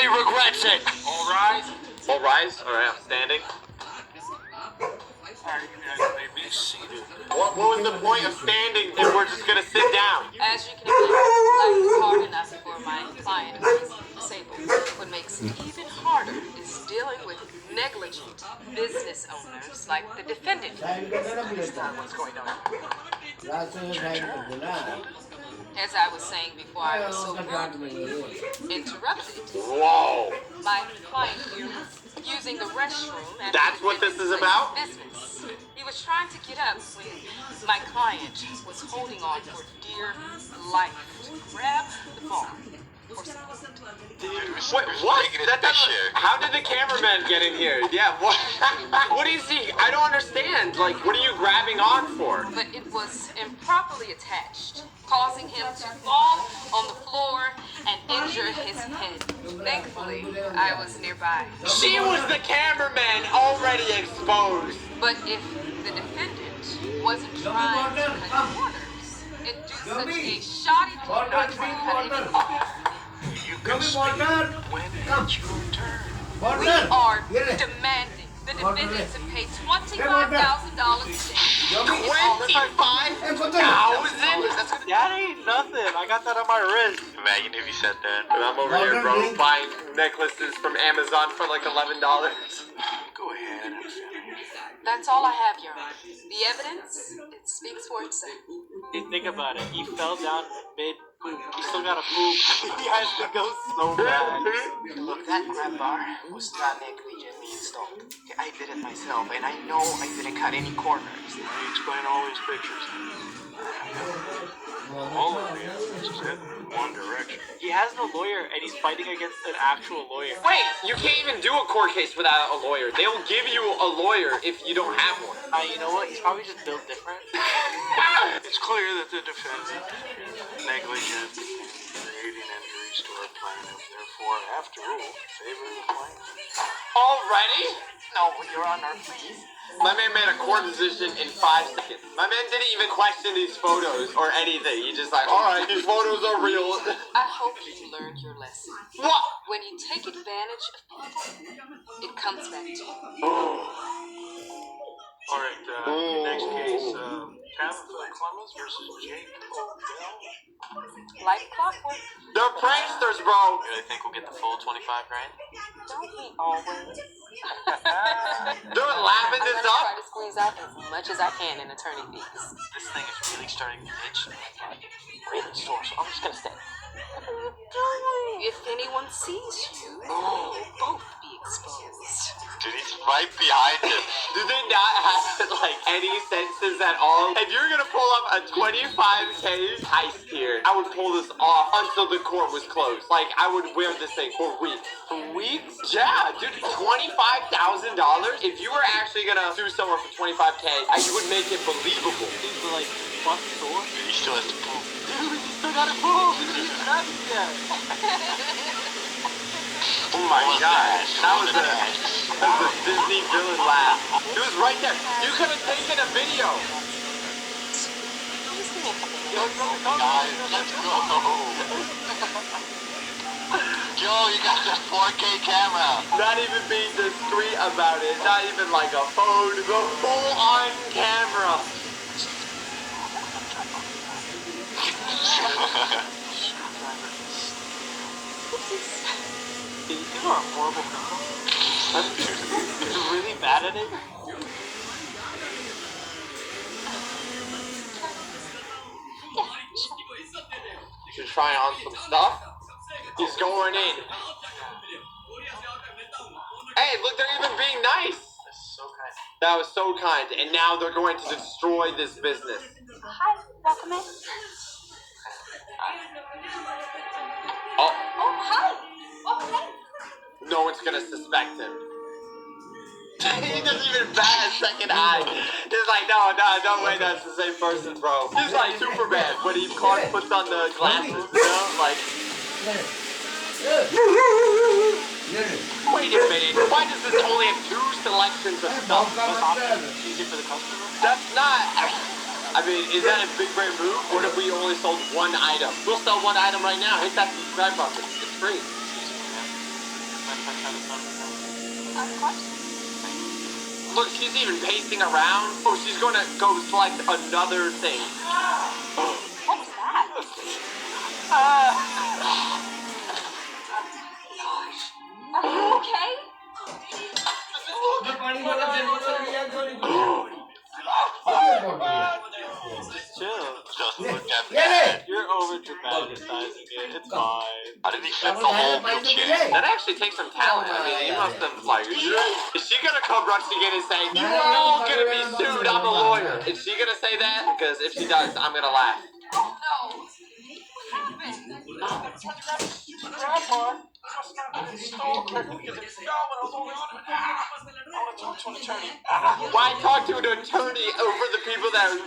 really regrets it. All rise. All rise. All right, I'm standing. All right, you guys may be seated. What was the point of standing if we're just gonna sit down? As you can imagine, life is hard enough for my client who is disabled. What makes it even harder is dealing with negligent business owners like the defendant. What's going on? As I was saying before I was so rudely interrupted, Whoa. my client here was using the restroom at That's the what this is defendant's about? business. He was trying to get up when my client was holding on for dear life to grab the phone for support. Wait, what? That doesn't, how did the cameraman get in here? Yeah, what? What is he? I don't understand. Like, what are you grabbing on for? But it was improperly attached, causing him to fall on the floor and injure his head. Thankfully, I was nearby. She was the cameraman already exposed. But if the defendant wasn't trying to cut corners and do such a shoddy job, not trying to cut any corners, You can speak when it's your turn. we are demanding the defendant to pay $25,000 today. 25,000? That ain't nothing. I got that on my wrist. Imagine if you said that. And I'm over here, bro, buying necklaces from Amazon for like $11. Go ahead. That's all I have, Your Honor. The evidence, it speaks for itself. Hey, think about it. He fell down mid poop. He still got a poop. He has to go so bad. Look, that grab bar was not negligently installed. I did it myself, and I know I didn't cut any corners. Let me explain all these pictures. All of the evidence is heading in one direction. He has no lawyer, and he's fighting against an actual lawyer. Wait, you can't even do a court case without a lawyer. They will give you a lawyer if you don't have one. You know what? He's probably just built different. It's clear that the defendant is negligent in creating injuries to our plaintiff. Therefore, after all, favor the plaintiff. Already? No, Your Honor, please. My man made a court decision in 5 seconds. My man didn't even question these photos or anything. He just like, alright, these photos are real. I hope you learned your lesson. What? When you take advantage of people, it comes back to you. All right, next case, Tabitha Clemens versus Jake Odell. Like clockwork, They're pranksters, bro. You really think we'll get the full 25 grand? don't we always? They're laughing I'm this gonna try up. to squeeze out as much as I can in attorney fees. This thing is really starting to itch. Really sore, so I'm just gonna stay. If anyone sees you, you'll both be exposed. Dude, he's right behind him. Do they not have like any senses at all? If you're gonna pull up a 25K heist here, I would pull this off until the court was closed. Like, I would wear this thing for weeks. For weeks? Yeah, dude, $25,000? If you were actually gonna sue someone for 25K, you would make it believable. These are like butt sore. He still has to poop. Dude, he still gotta move. He didn't even have it yet. Oh my gosh, that was a Disney villain laugh. It was right there. You could have taken a video. Let's go. Joe, you got this 4K camera. Not even being discreet about it. Not even like a phone. The full-on camera. You are a horrible criminal. You're really bad at it. Should try on some stuff. He's going in. Hey, look, they're even being nice. That's so kind. That was so kind. And now they're going to destroy this business. Hi, welcome in. Oh, Oh, hi. Welcome in. no one's gonna suspect him. He doesn't even bat a second eye. He's like, no, don't wait, that's the same person, bro. He's like Superman when he puts on the glasses, you know? Like, wait a minute, why does this only have 2 selections of stuff? Easy for the customer. That's not... I mean, is that a big brain move? Or if we only sold 1 item? We'll sell 1 item right now. Hit that subscribe button. It's free. if I try to stop her? Of course. Look, she's even pacing around. Oh, she's gonna go select another thing. What was that? Are you okay? Just chill. Just look at that. You're over dramatizing it. It's fine. How did he fit the whole wheelchair? That actually takes some talent. I mean, he must have, like, is she gonna come rushing in and say, "You are all gonna be sued, I'm a lawyer"? Is she gonna say that? Because if she does, I'm gonna laugh. Oh no. What happened? Grandpa, just got this stole quickly because it's gone when I was only on it. I want to talk to an attorney. Why talk to an attorney over the people that are